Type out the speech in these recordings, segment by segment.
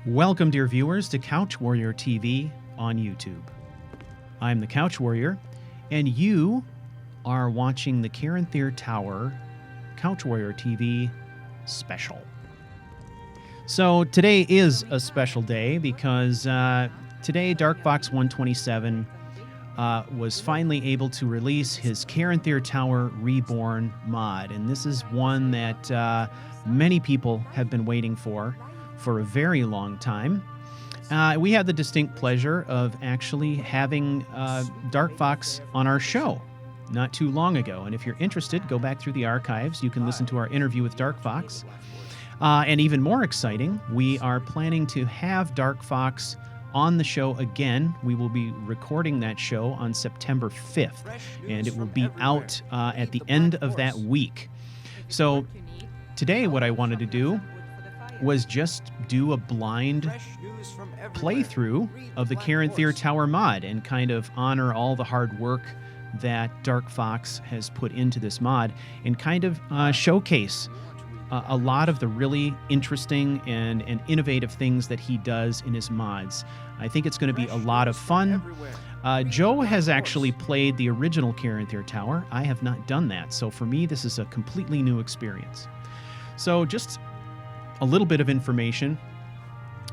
Welcome, dear viewers, to Couch Warrior TV on YouTube. I'm the Couch Warrior, and you are watching the Caranthir Tower Couch Warrior TV special. So today is a special day because today Dark Fox 127 was finally able to release his Caranthir Tower Reborn mod, and this is one that many people have been waiting for a very long time. We had the distinct pleasure of actually having Dark Fox on our show not too long ago. And if you're interested, go back through the archives. You can listen to our interview with Dark Fox. And even more exciting, we are planning to have Dark Fox on the show again. We will be recording that show on September 5th, and it will be out at the end of that week. So today what I wanted to do was just do a blind playthrough of the Caranthir Tower mod and kind of honor all the hard work that Dark Fox has put into this mod and kind of showcase a lot of the really interesting and innovative things that he does in his mods. I think it's going to be a lot of fun. Joe has actually played the original Caranthir Tower. I have not done that, so for me this is a completely new experience. So just a little bit of information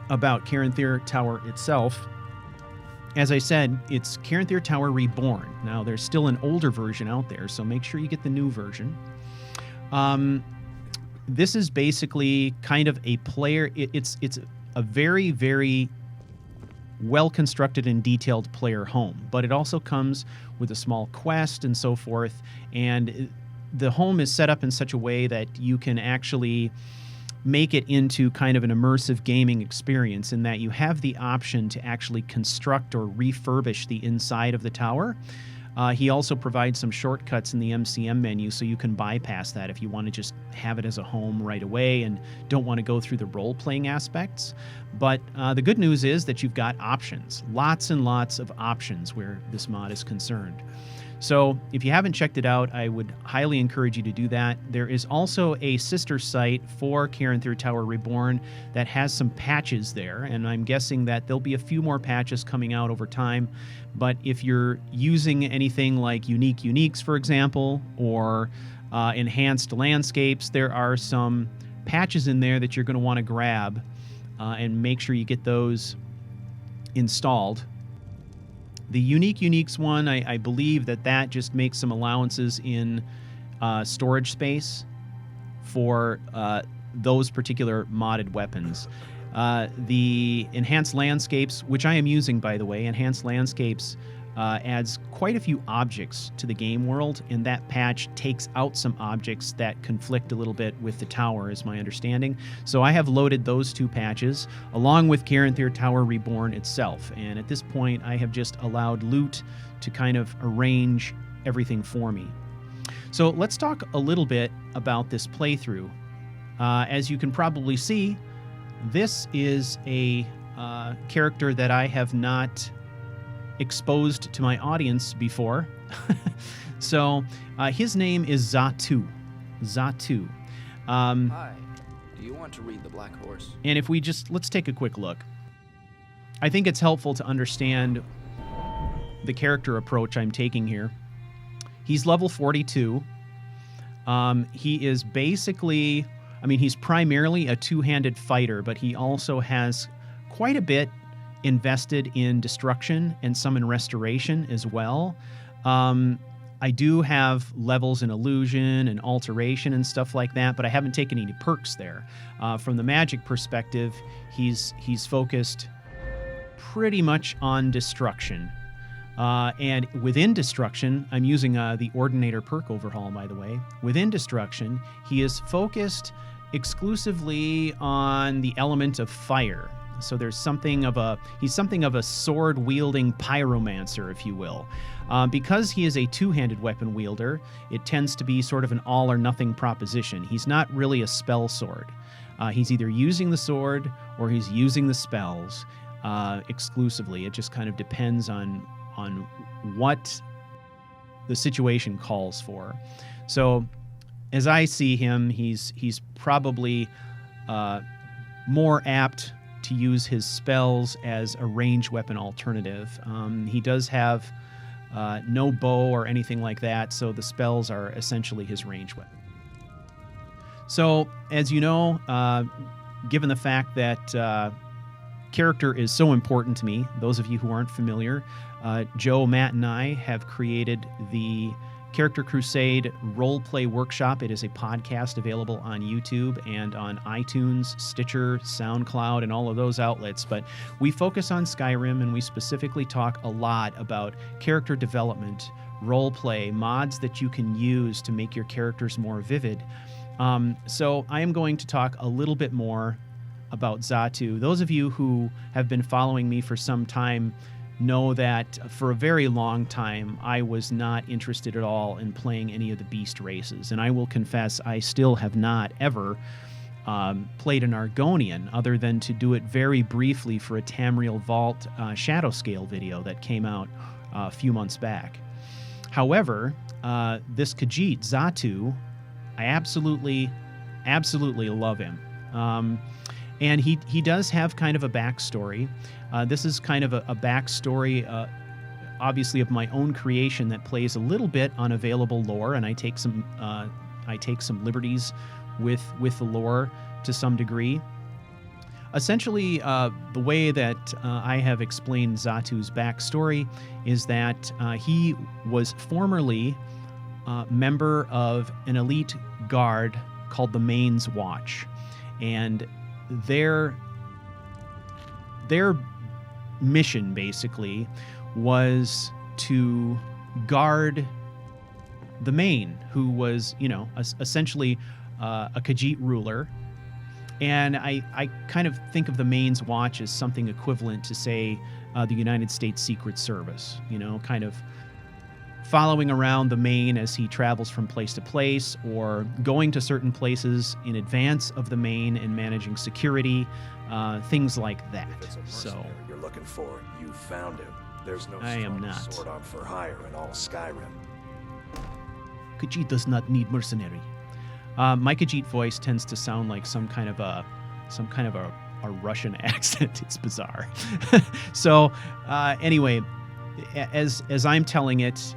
about Caranthir Tower itself. As I said, it's Caranthir Tower Reborn. Now, there's still an older version out there, so make sure you get the new version. This is basically kind of a player... It's a very, very well-constructed and detailed player home, but it also comes with a small quest and so forth, and the home is set up in such a way that you can actually make it into kind of an immersive gaming experience in that you have the option to actually construct or refurbish the inside of the tower. He also provides some shortcuts in the MCM menu, so you can bypass that if you want to just have it as a home right away and don't want to go through the role-playing aspects. But the good news is that you've got options, lots and lots of options where this mod is concerned. So if you haven't checked it out, I would highly encourage you to do that. There is also a sister site for Caranthir Tower Reborn that has some patches there, and I'm guessing that there'll be a few more patches coming out over time. But if you're using anything like unique uniques, for example, or enhanced landscapes, there are some patches in there that you're going to want to grab and make sure you get those installed. The unique uniques one, I believe that just makes some allowances in storage space for those particular modded weapons. The enhanced landscapes, which I am using, by the way, enhanced landscapes adds quite a few objects to the game world, and that patch takes out some objects that conflict a little bit with the tower, is my understanding. So I have loaded those two patches along with Caranthir Tower Reborn itself, and at this point I have just allowed loot to kind of arrange everything for me. So let's talk a little bit about this playthrough. As you can probably see, this is a character that I have not exposed to my audience before. So his name is Zatu. Zatu. Hi. Do you want to read The Black Horse? And if we let's take a quick look. I think it's helpful to understand the character approach I'm taking here. He's level 42. He is basically, he's primarily a two-handed fighter, but he also has quite a bit invested in destruction and some in restoration as well. I do have levels in illusion and alteration and stuff like that, but I haven't taken any perks there. From the magic perspective, he's focused pretty much on destruction. And within destruction, I'm using the Ordinator perk overhaul, by the way. Within destruction, he is focused exclusively on the element of fire. So there's he's something of a sword-wielding pyromancer, if you will. Because he is a two-handed weapon wielder, it tends to be sort of an all-or-nothing proposition. He's not really a spell sword. He's either using the sword or he's using the spells exclusively. It just kind of depends on what the situation calls for. So as I see him, he's probably more apt to use his spells as a ranged weapon alternative. He does have no bow or anything like that, so the spells are essentially his ranged weapon. So, as you know, given the fact that character is so important to me, those of you who aren't familiar, Joe, Matt, and I have created the Character Crusade Roleplay Workshop. It is a podcast available on YouTube and on iTunes, Stitcher, SoundCloud, and all of those outlets. But we focus on Skyrim, and we specifically talk a lot about character development, roleplay, mods that you can use to make your characters more vivid. So I am going to talk a little bit more about Zatu. Those of you who have been following me for some time know that for a very long time I was not interested at all in playing any of the beast races, and I will confess I still have not ever played an Argonian other than to do it very briefly for a Tamriel Vault shadow scale video that came out a few months back. However, this Khajiit, Zatu, I absolutely love him. And he does have kind of a backstory. This is kind of a backstory, obviously, of my own creation that plays a little bit on available lore, and I take some liberties with the lore to some degree. Essentially, the way that I have explained Zatu's backstory is that he was formerly a member of an elite guard called the Main's Watch, and their mission basically was to guard the Main, who was, essentially a Khajiit ruler. And I kind of think of the Main's Watch as something equivalent to, say, the United States Secret Service, kind of following around the Main as he travels from place to place, or going to certain places in advance of the Main and managing security, things like that. If it's a mercenary you're looking for, you found him. There's no sword on for hire in all Skyrim. Khajiit does not need mercenary. My Khajiit voice tends to sound like some kind of a Russian accent. It's bizarre. So anyway, as I'm telling it,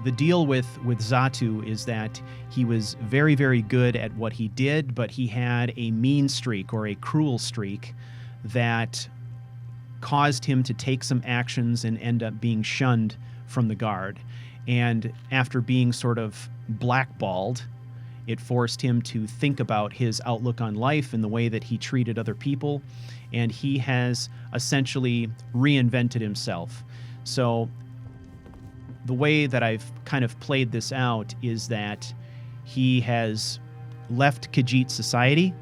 the deal with Zatu is that he was very, very good at what he did, but he had a mean streak or a cruel streak that caused him to take some actions and end up being shunned from the guard. And after being sort of blackballed, it forced him to think about his outlook on life and the way that he treated other people. And he has essentially reinvented himself. So the way that I've kind of played this out is that he has left Khajiit society,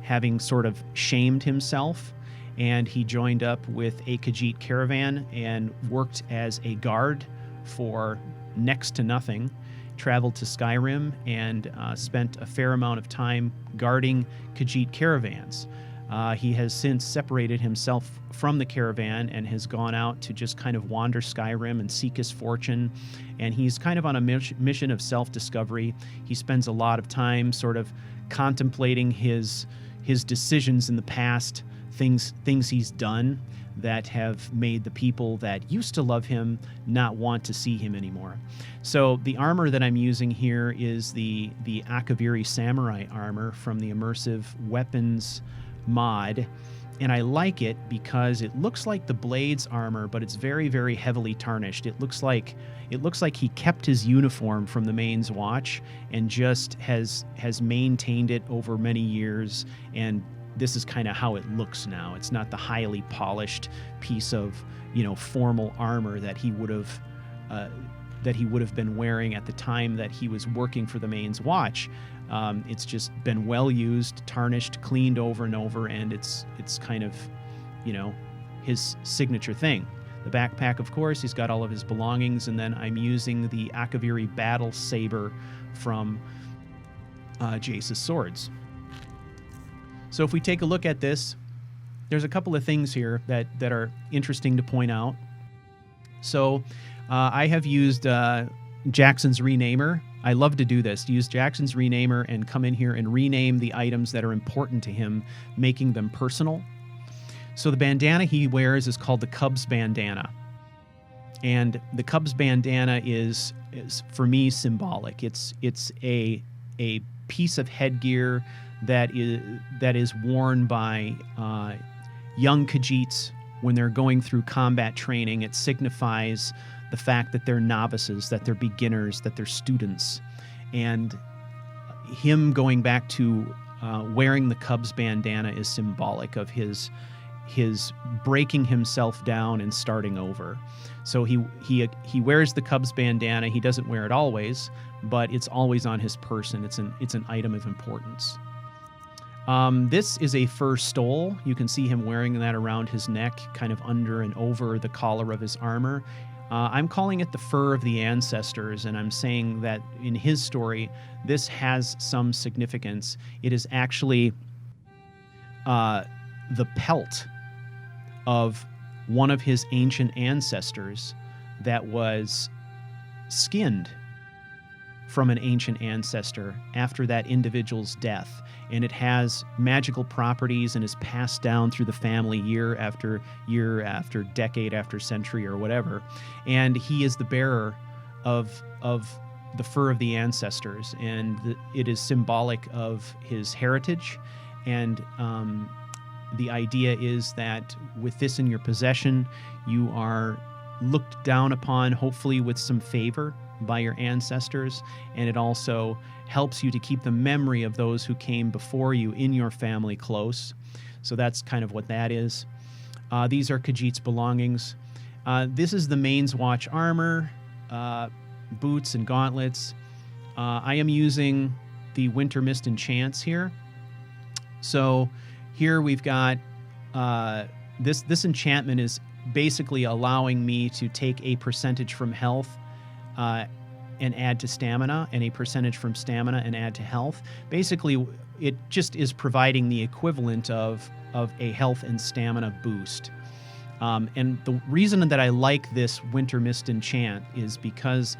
having sort of shamed himself, and he joined up with a Khajiit caravan and worked as a guard for next to nothing, traveled to Skyrim, and spent a fair amount of time guarding Khajiit caravans. He has since separated himself from the caravan and has gone out to just kind of wander Skyrim and seek his fortune. And he's kind of on a mission of self-discovery. He spends a lot of time sort of contemplating his decisions in the past, things he's done that have made the people that used to love him not want to see him anymore. So the armor that I'm using here is the Akaviri Samurai armor from the Immersive Weapons mod, and I like it because it looks like the Blade's armor, but it's very, very heavily tarnished. It looks like he kept his uniform from the Main's Watch and just has maintained it over many years, and this is kind of how it looks now. It's not the highly polished piece of, formal armor that he would have been wearing at the time that he was working for the Main's Watch. It's just been well used, tarnished, cleaned over and over, and it's kind of, his signature thing. The backpack, of course, he's got all of his belongings, and then I'm using the Akaviri Battle Saber from Jace's Swords. So if we take a look at this, there's a couple of things here that are interesting to point out. So I have used Jackson's Renamer. I love to do this. Use Jackson's Renamer and come in here and rename the items that are important to him, making them personal. So the bandana he wears is called the Cubs bandana. And the Cubs bandana is for me symbolic. It's a piece of headgear that is worn by young Khajiits when they're going through combat training. It signifies the fact that they're novices, that they're beginners, that they're students. And him going back to wearing the Cubs bandana is symbolic of his breaking himself down and starting over. So he wears the Cubs bandana. He doesn't wear it always, but it's always on his person. It's an item of importance. This is a fur stole. You can see him wearing that around his neck, kind of under and over the collar of his armor. I'm calling it the fur of the ancestors, and I'm saying that in his story, this has some significance. It is actually the pelt of one of his ancient ancestors that was skinned from an ancient ancestor after that individual's death. And it has magical properties and is passed down through the family year after decade after century or whatever. And he is the bearer of the fur of the ancestors, and it is symbolic of his heritage. And the idea is that with this in your possession, you are looked down upon, hopefully with some favor, by your ancestors, and it also helps you to keep the memory of those who came before you in your family close. So that's kind of what that is. These are Khajiit's belongings. This is the Main's Watch armor, boots and gauntlets. I am using the Winter Mist enchants here. So here we've got this enchantment is basically allowing me to take a percentage from health and add to stamina, and a percentage from stamina and add to health. Basically, it just is providing the equivalent of a health and stamina boost. And the reason that I like this Winter Mist enchant is because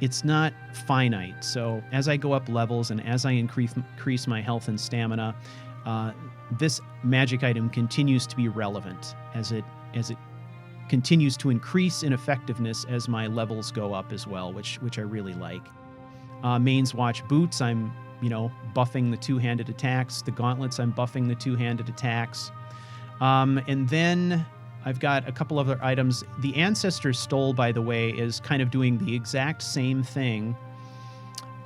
it's not finite. So as I go up levels and as I increase my health and stamina, this magic item continues to be relevant as it continues to increase in effectiveness as my levels go up as well, which I really like. Main's Watch boots, I'm buffing the two-handed attacks. The gauntlets, I'm buffing the two-handed attacks. And then I've got a couple other items. The Ancestor's Stole, by the way, is kind of doing the exact same thing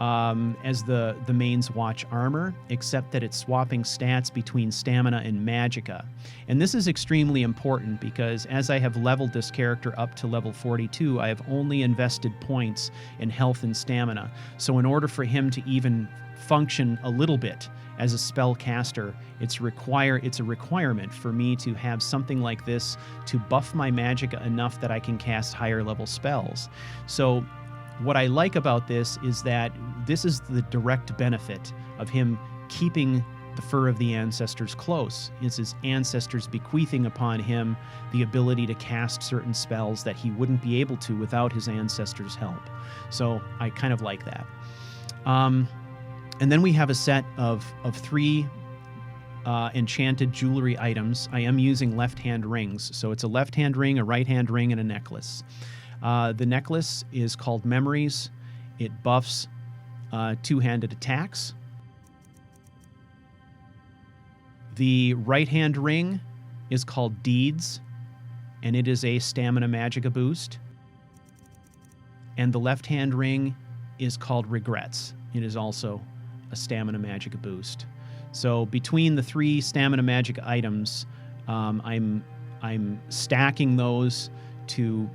as the Main's Watch armor, except that it's swapping stats between stamina and magicka. And this is extremely important because as I have leveled this character up to level 42, I have only invested points in health and stamina. So in order for him to even function a little bit as a spellcaster, it's a requirement for me to have something like this to buff my magicka enough that I can cast higher level spells. So what I like about this is that this is the direct benefit of him keeping the fur of the ancestors close. It's his ancestors bequeathing upon him the ability to cast certain spells that he wouldn't be able to without his ancestors' help. So I kind of like that. And then we have a set of 3 enchanted jewelry items. I am using left-hand rings. So it's a left-hand ring, a right-hand ring, and a necklace. The necklace is called Memories. It buffs two-handed attacks. The right-hand ring is called Deeds, and it is a stamina magicka boost. And the left-hand ring is called Regrets. It is also a stamina magicka boost. So between the 3 stamina magic items, I'm stacking those to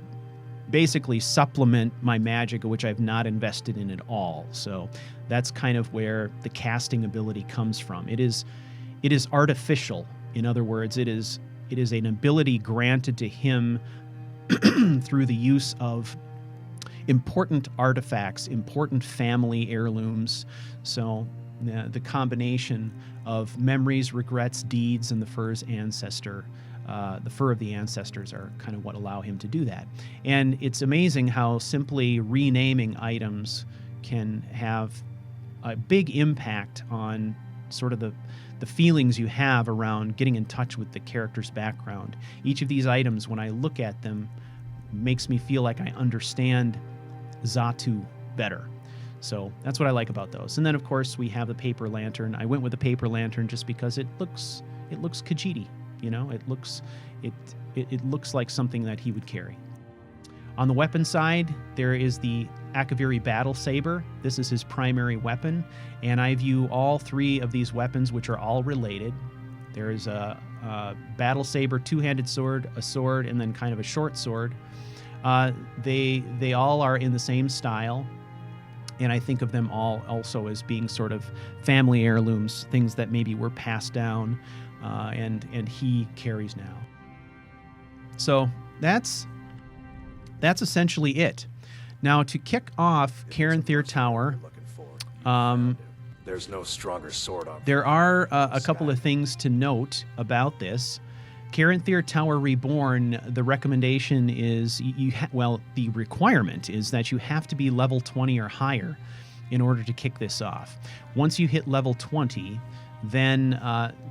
basically supplement my magicka, which I've not invested in at all. So that's kind of where the casting ability comes from. It is artificial. In other words, it is an ability granted to him through the use of important artifacts, important family heirlooms. So the combination of memories, regrets, deeds, and the fur's ancestor the fur of the ancestors are kind of what allow him to do that. And it's amazing how simply renaming items can have a big impact on sort of the feelings you have around getting in touch with the character's background. Each of these items, when I look at them, makes me feel like I understand Zatu better. So that's what I like about those. And then, of course, we have the paper lantern. I went with the paper lantern just because it looks Khajiit. You know, it looks like something that he would carry. On the weapon side, there is the Akaviri Battle Saber. This is his primary weapon, and I view all three of these weapons, which are all related. There is a Battle Saber, two-handed sword, a sword, and then kind of a short sword. They all are in the same style, and I think of them all also as being sort of family heirlooms, things that maybe were passed down, and he carries now. So that's essentially it. Now, to kick off Caranthir Tower, there's no stronger sword on. There are a couple of things to note about this. Caranthir Tower Reborn, the recommendation is the requirement is that you have to be level 20 or higher in order to kick this off. Once you hit level 20, then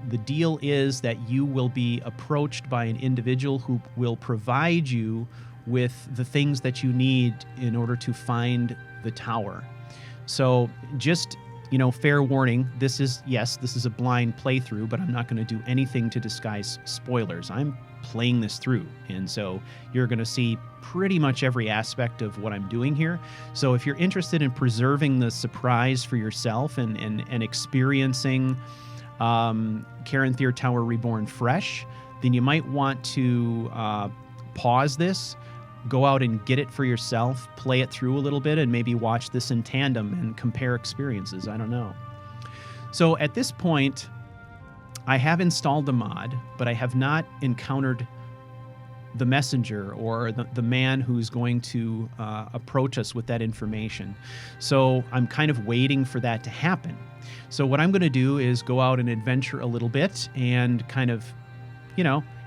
the deal is that you will be approached by an individual who will provide you with the things that you need in order to find the tower. So just, fair warning, this is a blind playthrough, but I'm not going to do anything to disguise spoilers. I'm playing this through, and so you're going to see pretty much every aspect of what I'm doing here. So if you're interested in preserving the surprise for yourself and experiencing Caranthir Tower Reborn fresh, then you might want to pause this, go out and get it for yourself, play it through a little bit, and maybe watch this in tandem and compare experiences. I don't know. So at this point, I have installed the mod, but I have not encountered the messenger or the man who's going to approach us with that information. So I'm kind of waiting for that to happen. So what I'm going to do is go out and adventure a little bit and kind of,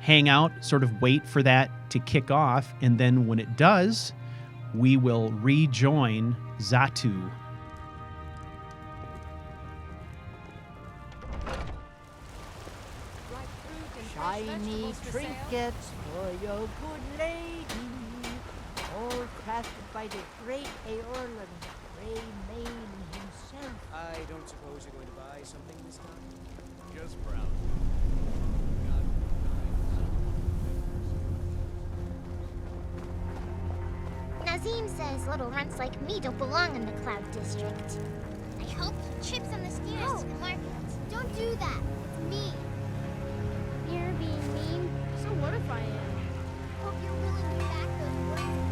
hang out, sort of wait for that to kick off, and then when it does, we will rejoin Zatu. Shiny trinkets for your good lady, all crafted by the great Aorlan, Grey Mane himself. I don't suppose you're going to buy something this time? Just browse. Nazim says little runts like me don't belong in the Cloud District. I hope he chips on the stairs to the market. Don't do that. It's mean. You're being mean? So what if I am? Hope you're willing to back those words.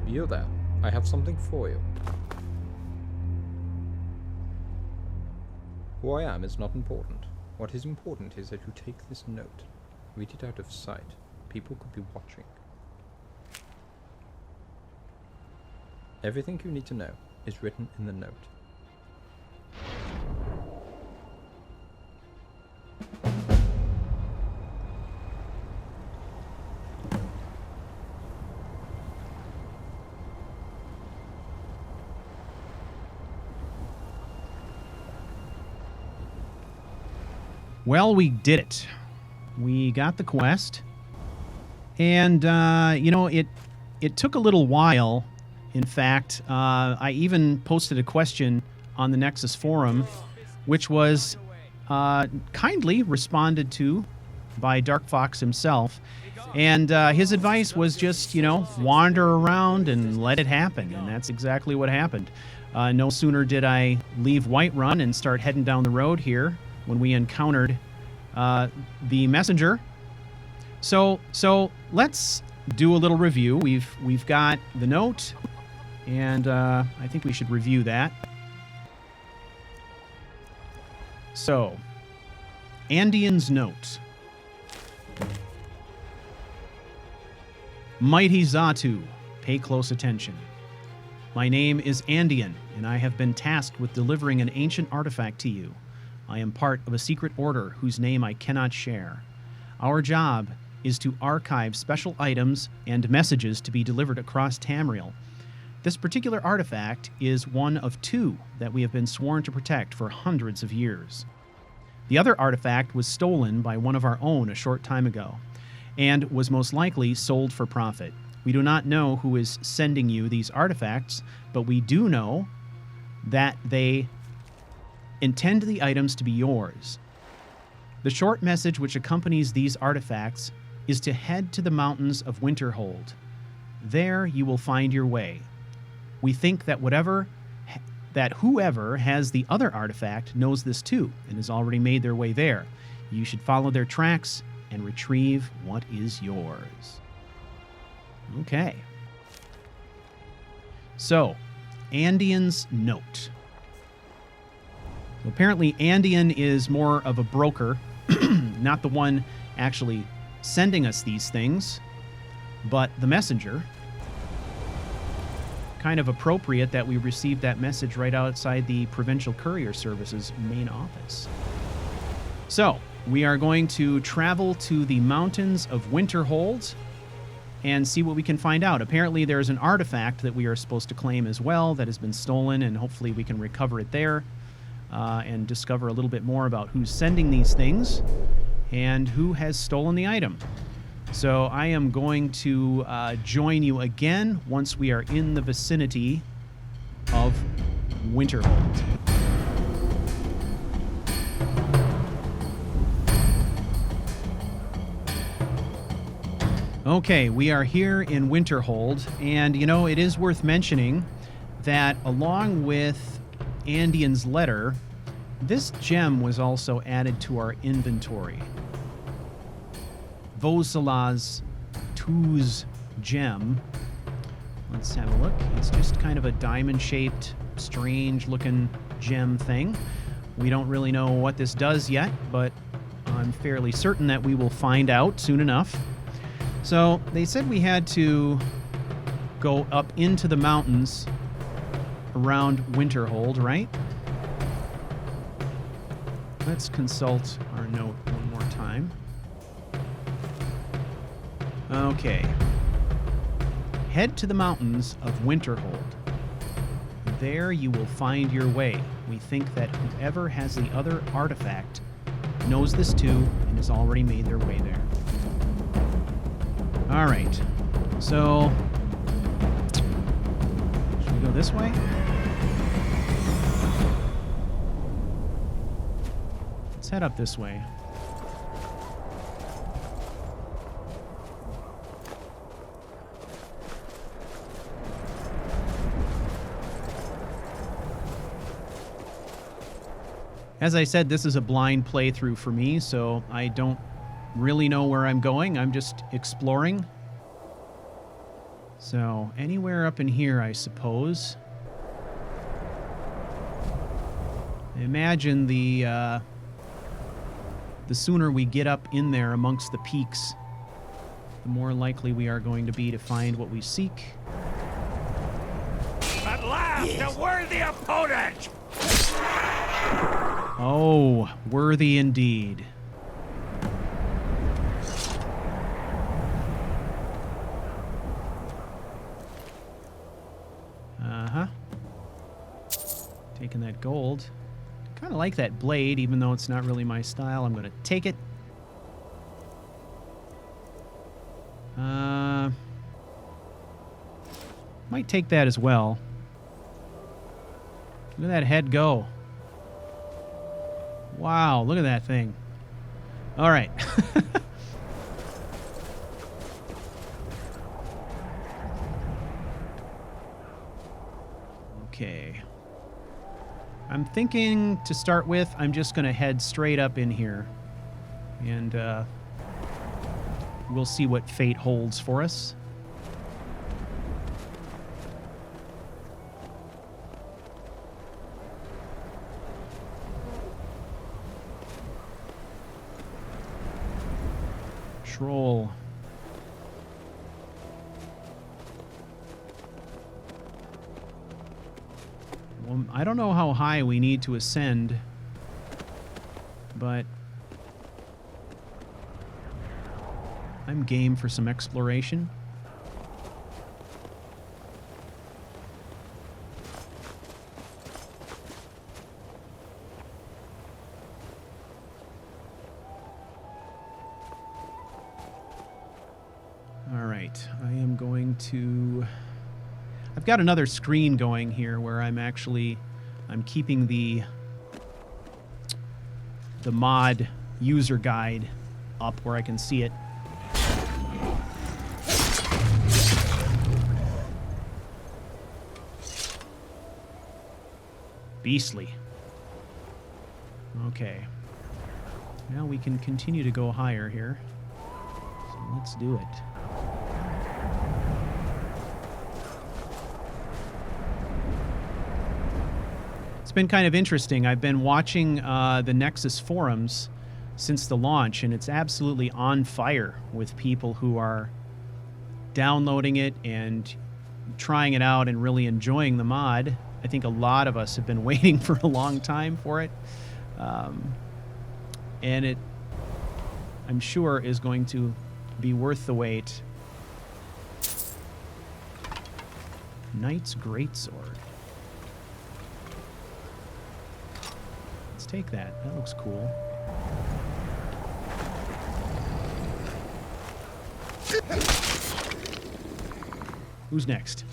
Yo there. I have something for you. Who I am is not important. What is important is that you take this note, read it out of sight. People could be watching. Everything you need to know is written in the note. Well, we did it. We got the quest. And, you know, it took a little while. In fact, I even posted a question on the Nexus forum, which was kindly responded to by Dark Fox himself. And his advice was just, you know, wander around and let it happen. And that's exactly what happened. No sooner did I leave Whiterun and start heading down the road here when we encountered the messenger. So let's do a little review. We've got the note, and I think we should review that. So, Andean's note. Mighty Zatu, pay close attention. My name is Andean, and I have been tasked with delivering an ancient artifact to you. I am part of a secret order whose name I cannot share. Our job is to archive special items and messages to be delivered across Tamriel. This particular artifact is one of 2 that we have been sworn to protect for hundreds of years. The other artifact was stolen by one of our own a short time ago, and was most likely sold for profit. We do not know who is sending you these artifacts, but we do know that they intend the items to be yours. The short message which accompanies these artifacts is to head to the mountains of Winterhold. There you will find your way. We think that whoever has the other artifact knows this too and has already made their way there. You should follow their tracks and retrieve what is yours. Okay. So, Andean's note. So apparently Andean is more of a broker, not the one actually sending us these things, but the messenger. Kind of appropriate that we received that message right outside the Provincial Courier Service's main office. So, we are going to travel to the mountains of Winterhold and see what we can find out. Apparently there's an artifact that we are supposed to claim as well that has been stolen, and hopefully we can recover it there. And discover a little bit more about who's sending these things and who has stolen the item. So I am going to join you again once we are in the vicinity of Winterhold. Okay, we are here in Winterhold, and you know, it is worth mentioning that along with Andean's letter, this gem was also added to our inventory. Vosala's Too's gem. Let's have a look. It's just kind of a diamond-shaped, strange-looking gem thing. We don't really know what this does yet, but I'm fairly certain that we will find out soon enough. So they said we had to go up into the mountains around Winterhold, right? Let's consult our note one more time. Okay. Head to the mountains of Winterhold. There you will find your way. We think that whoever has the other artifact knows this too and has already made their way there. All right. So, should we go this way? Let's head up this way. As I said, this is a blind playthrough for me, so I don't really know where I'm going. I'm just exploring. So, anywhere up in here, I suppose. I imagine the sooner we get up in there amongst the peaks, the more likely we are going to be to find what we seek. At last, a worthy opponent! Oh, worthy indeed. Uh-huh. Taking that gold. Kind of like that blade, even though it's not really my style. I'm going to take it. Might take that as well. Look at that head go. Wow, look at that thing. All right. Okay. I'm thinking to start with, I'm just going to head straight up in here. And we'll see what fate holds for us. Troll. Well, I don't know how high we need to ascend, but I'm game for some exploration. All right, I am going to... I've got another screen going here where I'm keeping the mod user guide up where I can see it. Beastly. Okay. Now we can continue to go higher here. So let's do it. It's been kind of interesting. I've been watching the Nexus forums since the launch, and it's absolutely on fire with people who are downloading it and trying it out and really enjoying the mod. I think a lot of us have been waiting for a long time for it. And it, I'm sure, is going to be worth the wait. Knight's Greatsword. Let's take that. That looks cool. Who's next?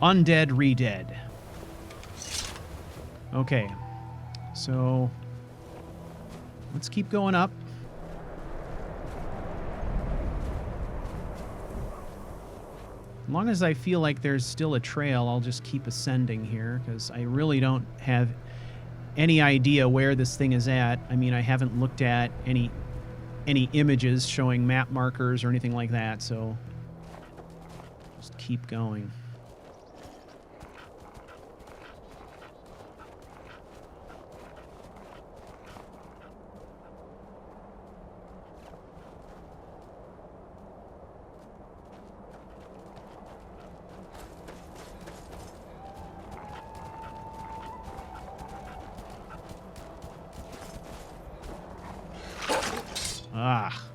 Undead Redead. Okay, so let's keep going up. As long as I feel like there's still a trail, I'll just keep ascending here, because I really don't have any idea where this thing is at. I mean, I haven't looked at any images showing map markers or anything like that, so just keep going. Ah.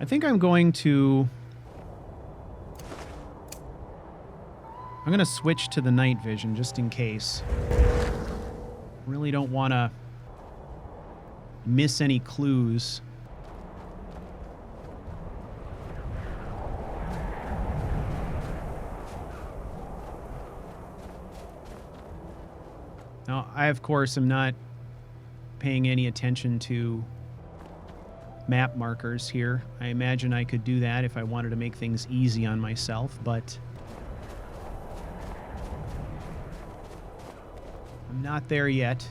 I think I'm going to switch to the night vision just in case. Really don't want to miss any clues. Now, I, of course, am not paying any attention to map markers here. I imagine I could do that if I wanted to make things easy on myself, but I'm not there yet.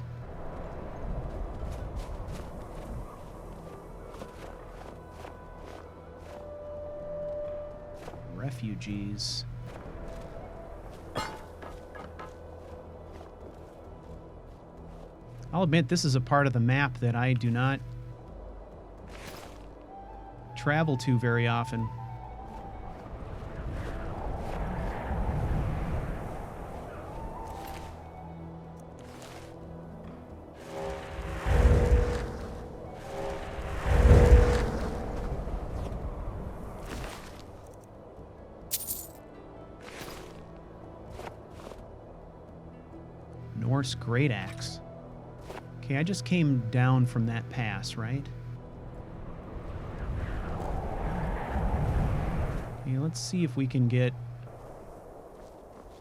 Refugees. I'll admit this is a part of the map that I do not travel to very often. Norse Great Axe. Okay, I just came down from that pass, right? Okay, let's see if we can get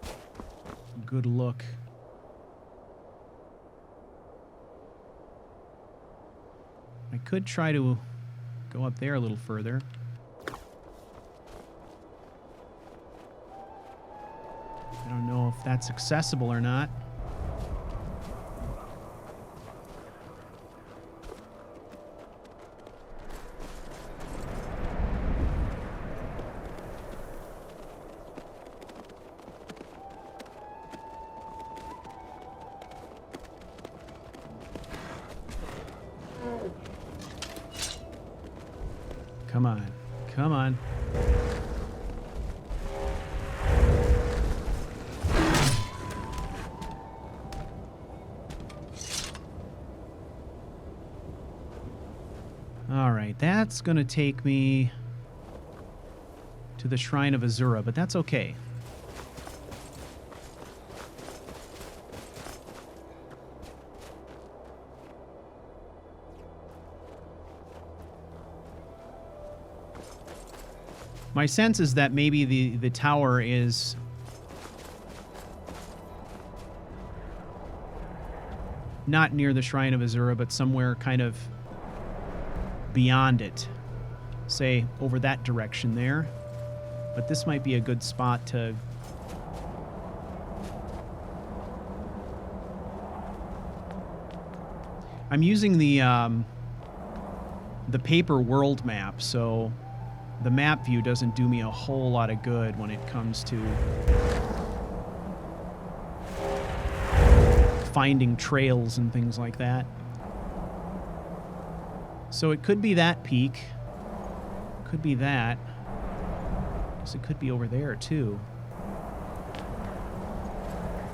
a good look. I could try to go up there a little further. I don't know if that's accessible or not. Come on. Come on. All right, that's going to take me to the Shrine of Azura, but that's okay. My sense is that maybe the tower is not near the Shrine of Azura, but somewhere kind of beyond it. Say, over that direction there. But this might be a good spot to... I'm using the paper world map, so the map view doesn't do me a whole lot of good when it comes to finding trails and things like that. So it could be that peak. Could be that. Guess it could be over there too.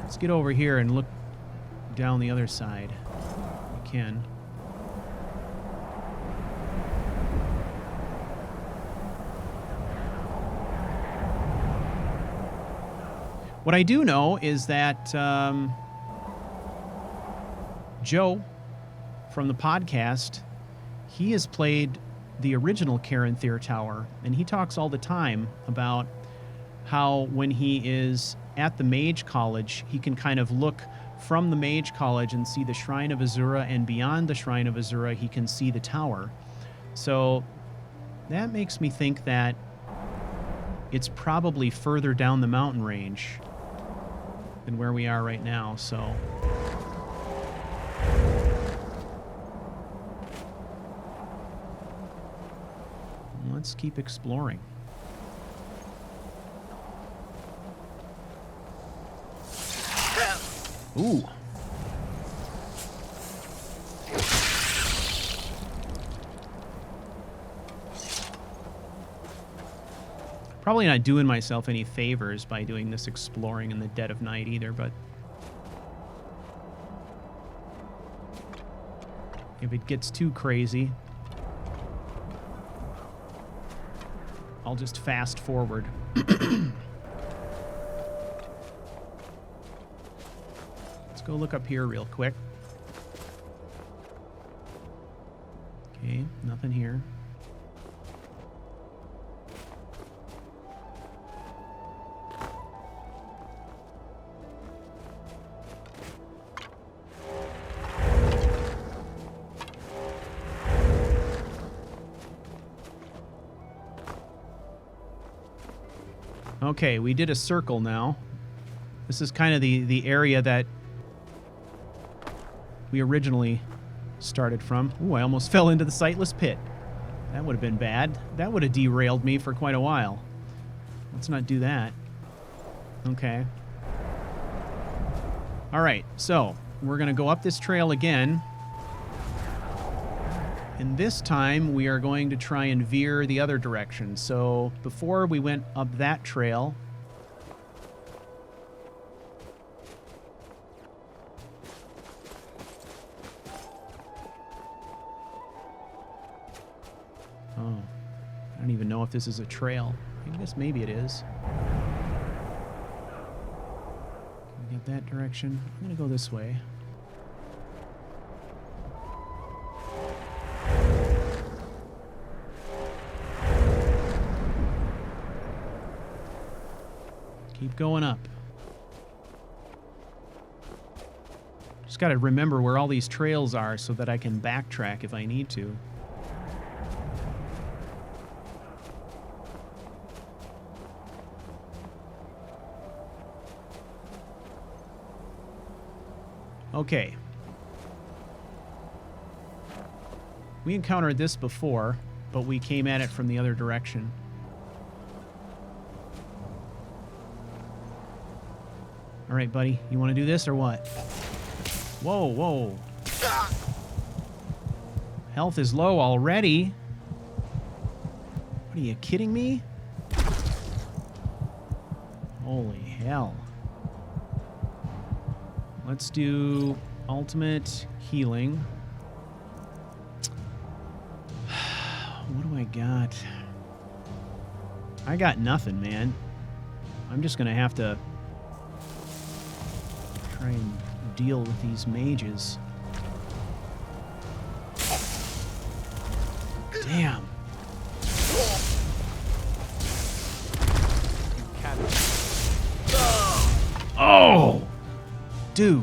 Let's get over here and look down the other side. We can. What I do know is that Joe from the podcast, he has played the original Caranthir Tower, and he talks all the time about how when he is at the Mage College, he can kind of look from the Mage College and see the Shrine of Azura, and beyond the Shrine of Azura, he can see the tower. So that makes me think that it's probably further down the mountain range than where we are right now, so... let's keep exploring. Ooh. Probably not doing myself any favors by doing this exploring in the dead of night either, but if it gets too crazy, I'll just fast forward. Let's go look up here real quick. Okay, nothing here. Okay, we did a circle now. This is kind of the area that we originally started from. Ooh, I almost fell into the sightless pit. That would have been bad. That would have derailed me for quite a while. Let's not do that. Okay. All right, so we're going to go up this trail again. And this time we are going to try and veer the other direction. So before we went up that trail, oh, I don't even know if this is a trail. I guess maybe it is. Can we get that direction? I'm going to go this way. Keep going up. Just got to remember where all these trails are so that I can backtrack if I need to. Okay. We encountered this before, but we came at it from the other direction. All right, buddy. You want to do this or what? Whoa, whoa. Health is low already. What, are you kidding me? Holy hell. Let's do ultimate healing. What do I got? I got nothing, man. I'm just going to have to try and deal with these mages. Damn. Oh! Dude.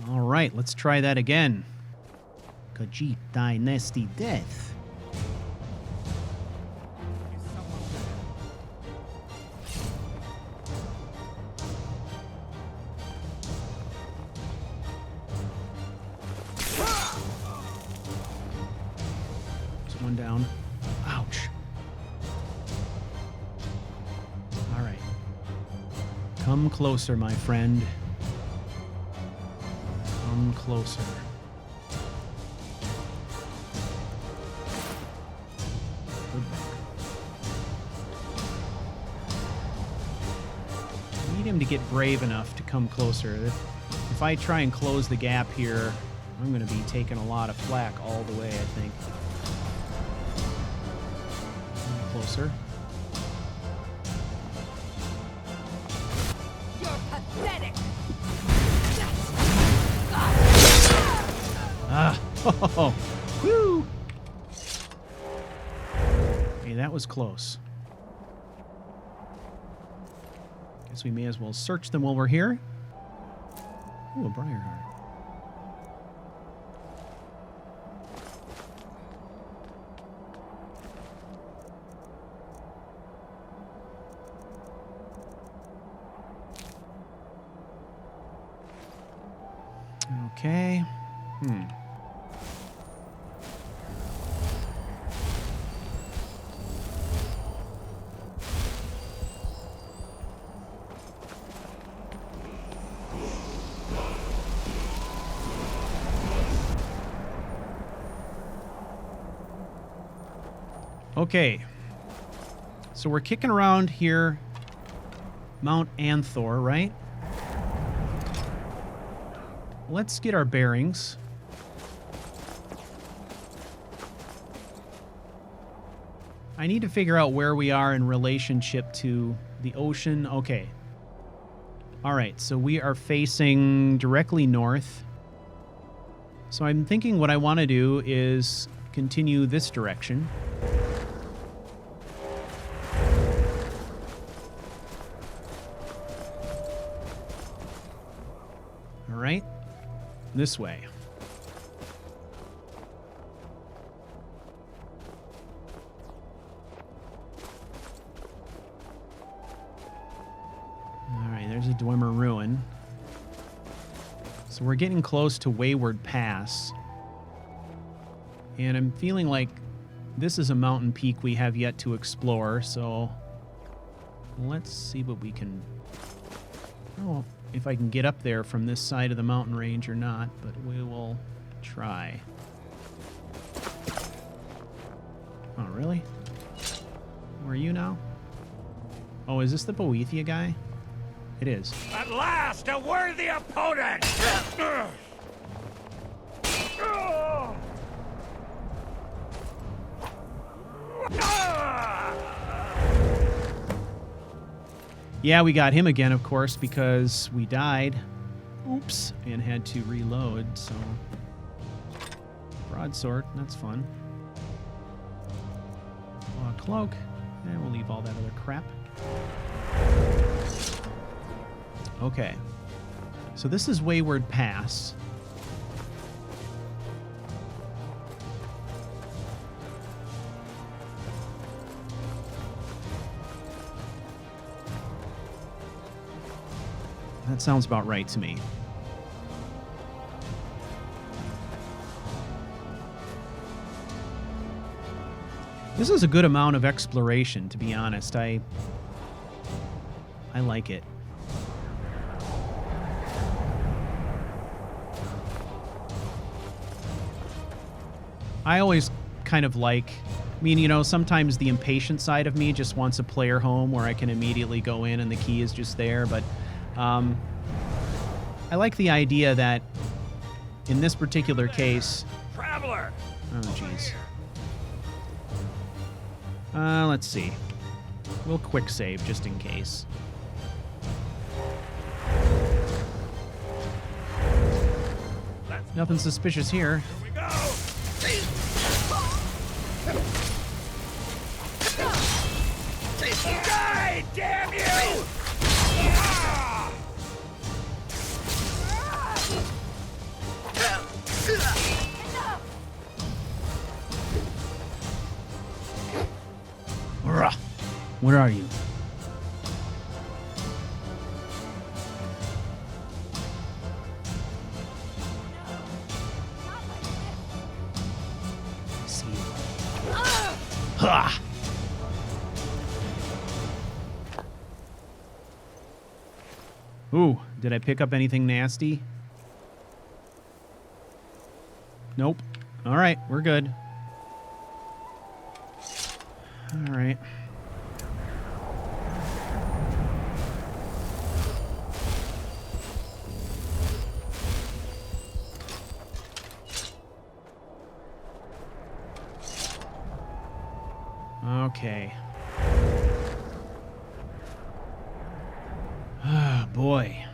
All right, let's try that again. Khajiit, thy nasty death. There's one down. Ouch. All right. Come closer, my friend. Come closer. I need him to get brave enough to come closer. If I try and close the gap here, I'm going to be taking a lot of flack all the way, I think. Closer. You're pathetic. Ah, oh, woo! Hey, that was close. Guess we may as well search them while we're here. Ooh, a Briarheart. Okay. Okay, so we're kicking around here, Mount Anthor, right? Let's get our bearings. I need to figure out where we are in relationship to the ocean. Okay. All right, so we are facing directly north. So I'm thinking what I want to do is continue this direction. All right. This way. All right, there's a Dwemer ruin. So we're getting close to Wayward Pass. And I'm feeling like this is a mountain peak we have yet to explore, so let's see what we can... I don't know if I can get up there from this side of the mountain range or not, but we will try. Oh, really? Where are you now? Oh, is this the Boethia guy? It is. At last, a worthy opponent! Yeah, we got him again, of course, because we died. Oops. And had to reload, so... Broadsword, that's fun. Cloak. And we'll leave all that other crap. Okay. So this is Wayward Pass. That sounds about right to me. This is a good amount of exploration, to be honest. I like it. I always kind of like... I mean, you know, sometimes the impatient side of me just wants a player home where I can immediately go in and the key is just there, but... I like the idea that in this particular case... Traveler! Oh, jeez. Let's see. We'll quick save just in case. Nothing suspicious here. Here we go! Die, damn you! Where are you? I see you. Ha! Ooh, did I pick up anything nasty? Nope. All right, we're good. All right. Okay. Ah, boy.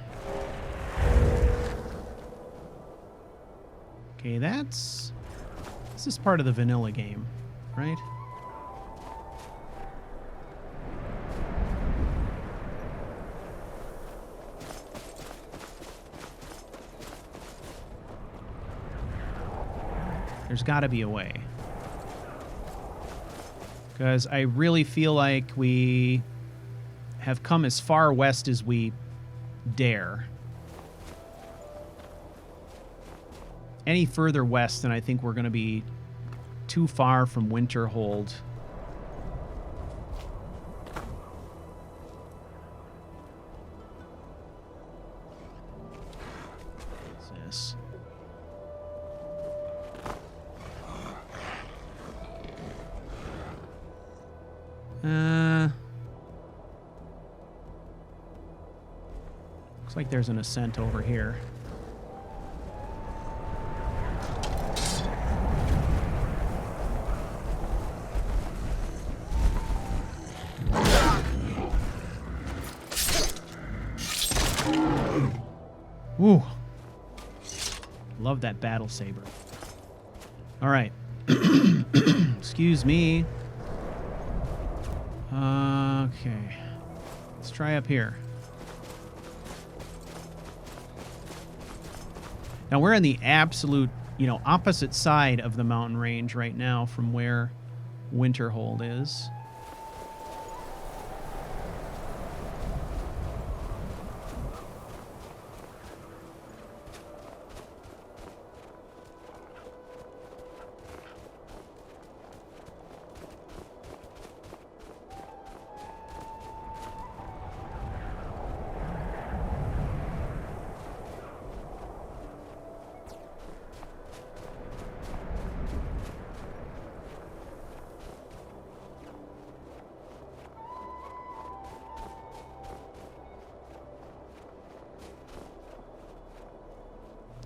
Okay, this is part of the vanilla game, right? There's got to be a way. Because I really feel like we have come as far west as we dare. Any further west, and I think we're going to be too far from Winterhold. What's this? Looks like there's an ascent over here. Ooh. Love that battle saber. All right. Excuse me. Okay. Let's try up here. Now we're on the absolute, opposite side of the mountain range right now from where Winterhold is.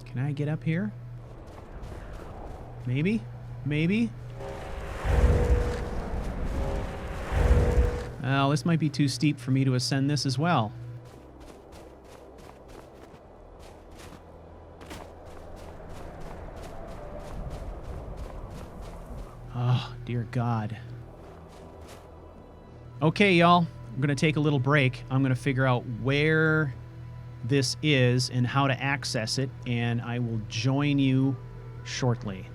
Can I get up here? Maybe? Maybe? Well, this might be too steep for me to ascend this as well. Oh, dear God. Okay, y'all. I'm going to take a little break. I'm going to figure out where this is and how to access it, and I will join you shortly.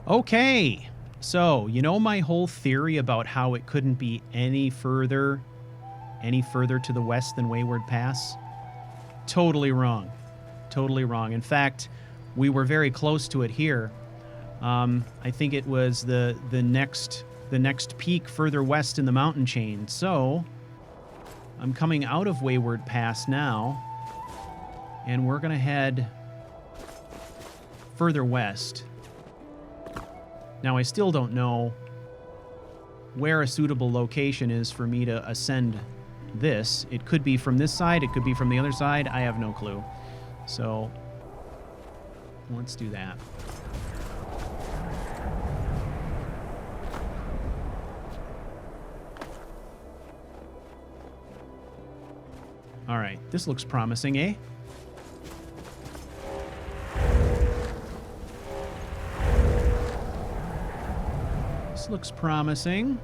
Okay, so my whole theory about how it couldn't be any further to the west than Wayward Pass? Totally wrong. Totally wrong. In fact, we were very close to it here. I think it was the next peak further west in the mountain chain. So I'm coming out of Wayward Pass now, and we're going to head further west. Now, I still don't know where a suitable location is for me to ascend this. It could be from this side, it could be from the other side. I have no clue. So let's do that. All right, this looks promising, eh? This looks promising.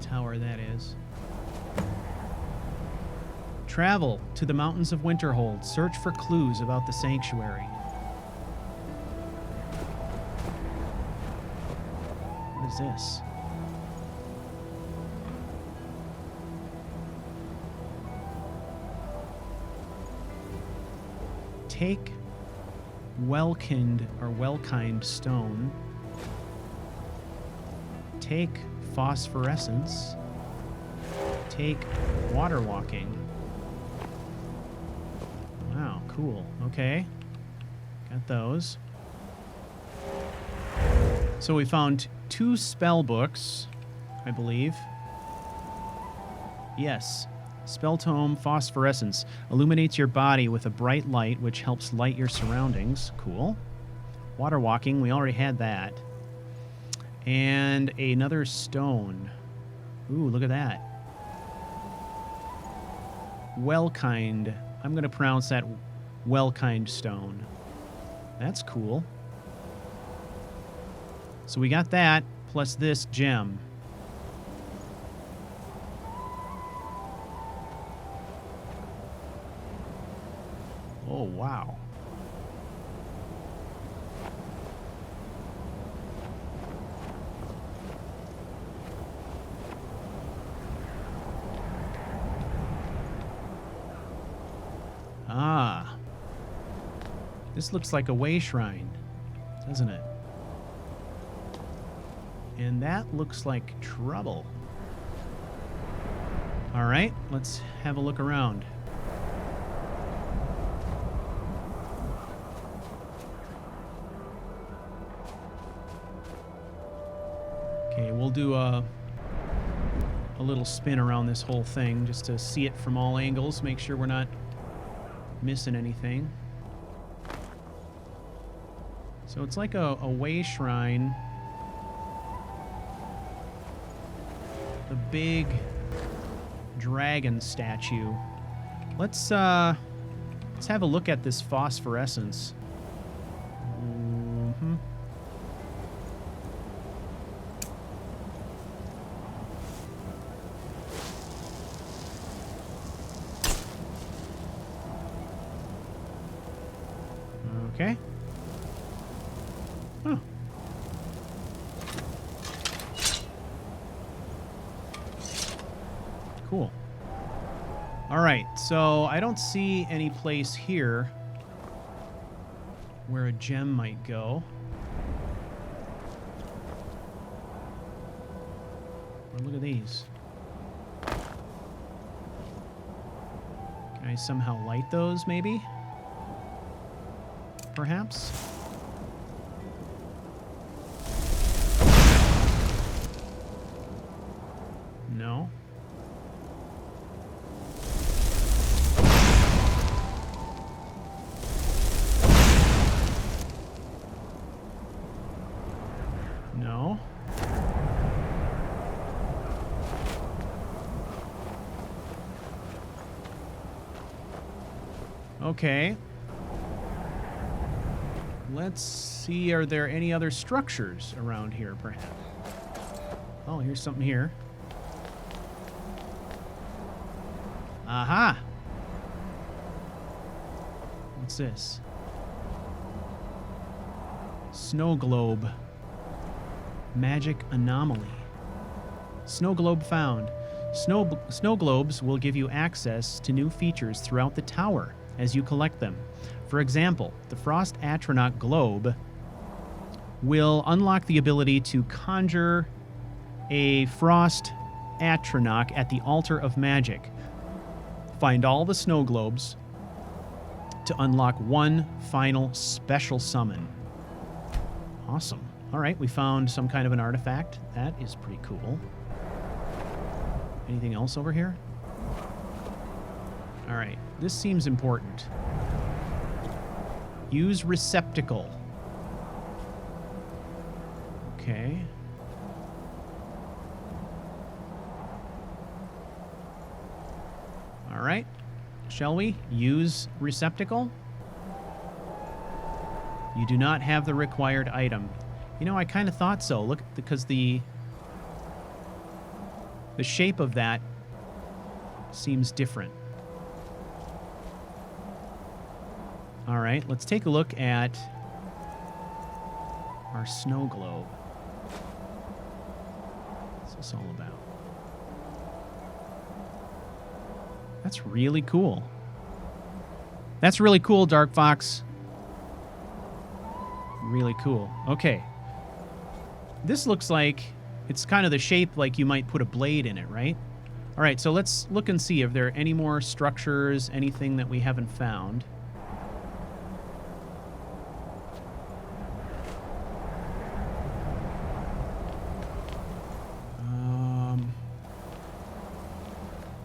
Tower that is. Travel to the mountains of Winterhold. Search for clues about the sanctuary. What is this? Take Welkind stone. Take phosphorescence. Take water walking. Wow, cool. Okay. Got those. So we found 2 spell books, I believe. Yes. Spell tome phosphorescence. Illuminates your body with a bright light, which helps light your surroundings. Cool. Water walking, we already had that. And another stone. Ooh, look at that. Welkind. I'm going to pronounce that Welkind stone. That's cool. So we got that, plus this gem. Oh, wow. Ah. This looks like a way shrine, doesn't it? And that looks like trouble. All right, let's have a look around. Okay, we'll do a a little spin around this whole thing just to see it from all angles, make sure we're not missing anything. So it's like a way shrine. The big dragon statue. Let's have a look at this phosphorescence. Mm-hmm. Okay. Huh. Cool. All right, so I don't see any place here where a gem might go. Oh, look at these. Can I somehow light those, maybe? Perhaps? No. No. Okay. Let's see, are there any other structures around here, perhaps? Oh, here's something here. Aha! What's this? Snow globe. Magic anomaly. Snow globe found. Snow globes will give you access to new features throughout the tower as you collect them. For example, the Frost Atronach globe will unlock the ability to conjure a Frost Atronach at the altar of magic. Find all the snow globes to unlock one final special summon. Awesome. All right, we found some kind of an artifact. That is pretty cool. Anything else over here? All right, this seems important. Use receptacle. Okay. All right. Shall we use receptacle? You do not have the required item. You know, I kind of thought so. Look, because the shape of that seems different. All right, let's take a look at our snow globe. What's this all about? That's really cool. That's really cool, Dark Fox. Really cool. Okay. This looks like it's kind of the shape like you might put a blade in it, right? All right, so let's look and see if there are any more structures, anything that we haven't found.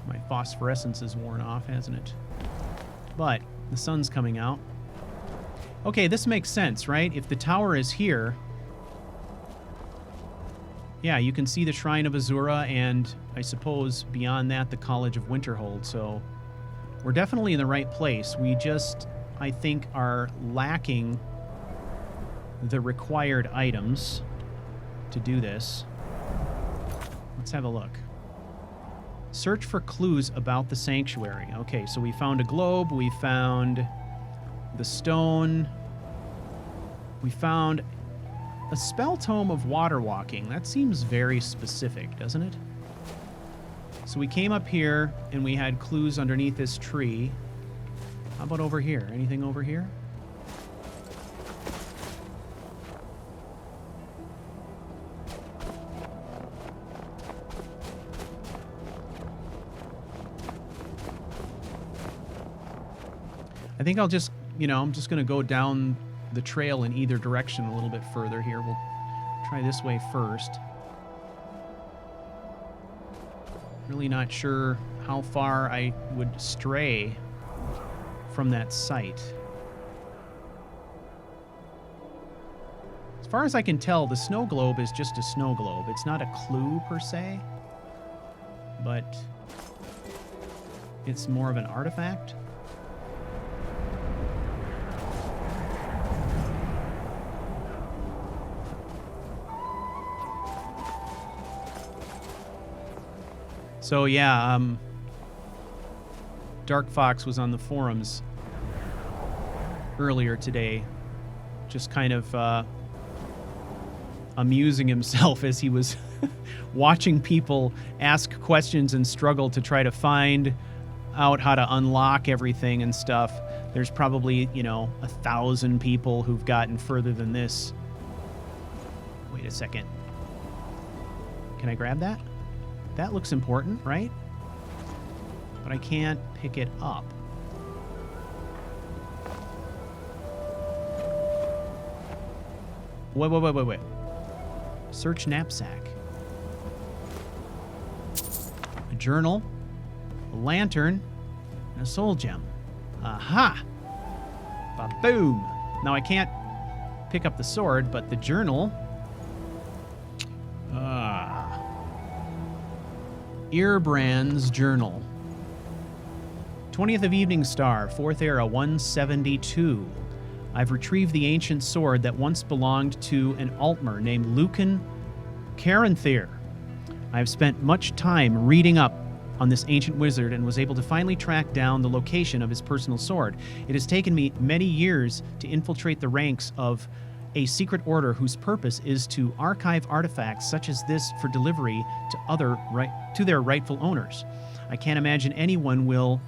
My phosphorescence is worn off, hasn't it? But the sun's coming out. Okay, this makes sense, right? If the tower is here, yeah, you can see the Shrine of Azura and, I suppose, beyond that, the College of Winterhold. So we're definitely in the right place. We just, I think, are lacking the required items to do this. Let's have a look. Search for clues about the sanctuary. Okay, so we found a globe. We found the stone. We found a spell tome of water walking. That seems very specific, doesn't it? So we came up here and we had clues underneath this tree. How about over here? Anything over here? I think I'll just, I'm just going to go down the trail in either direction a little bit further here. We'll try this way first. Really not sure how far I would stray from that site. As far as I can tell, the snow globe is just a snow globe. It's not a clue per se, but it's more of an artifact. So yeah, Dark Fox was on the forums earlier today, just kind of amusing himself as he was watching people ask questions and struggle to try to find out how to unlock everything and stuff. There's probably, 1,000 people who've gotten further than this. Wait a second. Can I grab that? That looks important, right? But I can't pick it up. Wait. Search knapsack. A journal, a lantern, and a soul gem. Aha! Ba-boom! Now I can't pick up the sword, but the journal... Earbrand's Journal. 20th of Evening Star, 4th Era, 172. I've retrieved the ancient sword that once belonged to an Altmer named Lucan Caranthir. I have spent much time reading up on this ancient wizard and was able to finally track down the location of his personal sword. It has taken me many years to infiltrate the ranks of a secret order whose purpose is to archive artifacts such as this for delivery to their rightful owners. I can't imagine anyone will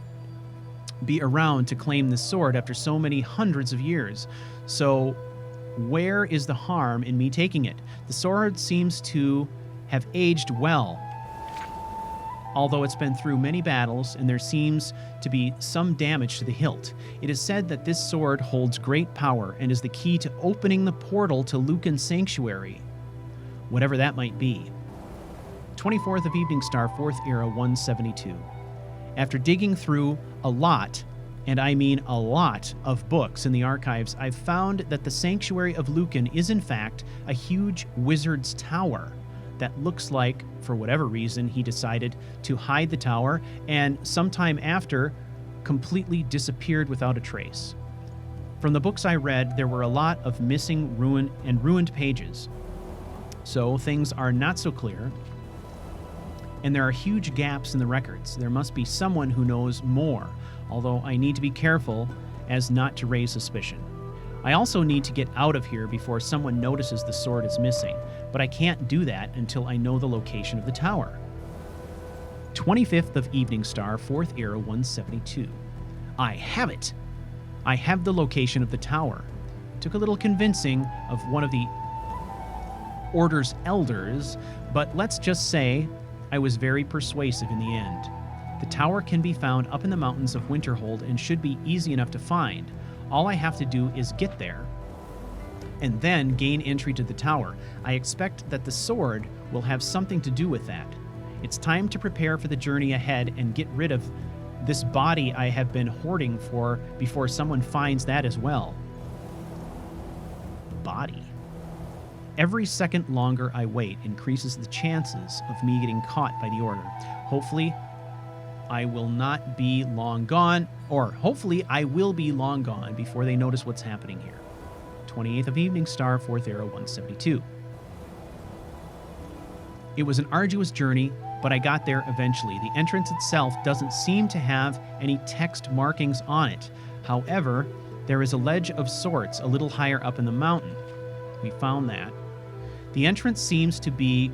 be around to claim this sword after so many hundreds of years. So where is the harm in me taking it? The sword seems to have aged well, although it's been through many battles and there seems to be some damage to the hilt. It is said that this sword holds great power and is the key to opening the portal to Lucan's sanctuary, whatever that might be. 24th of Evening Star, 4th Era, 172. After digging through a lot, and I mean a lot, of books in the archives, I've found that the sanctuary of Lucan is in fact a huge wizard's tower that looks like, for whatever reason, he decided to hide the tower and sometime after completely disappeared without a trace. From the books I read, there were a lot of missing ruined pages. So things are not so clear, and there are huge gaps in the records. There must be someone who knows more, although I need to be careful as not to raise suspicion. I also need to get out of here before someone notices the sword is missing, but I can't do that until I know the location of the tower. 25th of Evening Star, 4th Era, 172. I have it! I have the location of the tower. Took a little convincing of one of the Order's elders, but let's just say I was very persuasive in the end. The tower can be found up in the mountains of Winterhold and should be easy enough to find. All I have to do is get there and then gain entry to the tower. I expect that the sword will have something to do with that. It's time to prepare for the journey ahead and get rid of this body I have been hoarding for before someone finds that as well. Body. Every second longer I wait increases the chances of me getting caught by the Order. Hopefully, I will not be long gone, or hopefully I will be long gone before they notice what's happening here. 28th of Evening Star, 4th Era, 172. It was an arduous journey, but I got there eventually. The entrance itself doesn't seem to have any text markings on it. However, there is a ledge of sorts a little higher up in the mountain. We found that. The entrance seems to be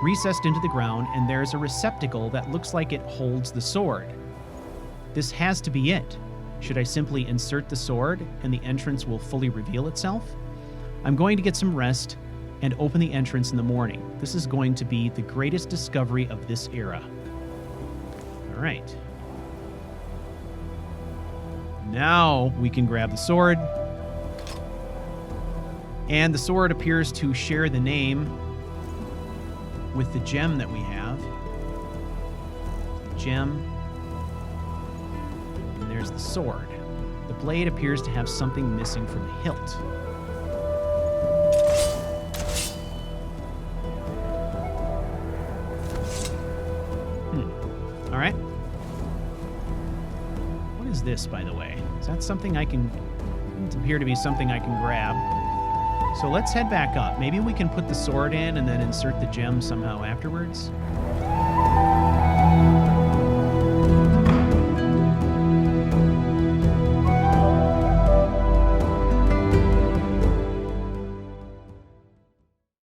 recessed into the ground, and there's a receptacle that looks like it holds the sword. This has to be it. Should I simply insert the sword and the entrance will fully reveal itself? I'm going to get some rest and open the entrance in the morning. This is going to be the greatest discovery of this era. All right. Now we can grab the sword. And the sword appears to share the name with the gem that we have. Gem. And there's the sword. The blade appears to have something missing from the hilt. All right. What is this, by the way? Is that something I can... Doesn't appear to be something I can grab. So let's head back up. Maybe we can put the sword in and then insert the gem somehow afterwards.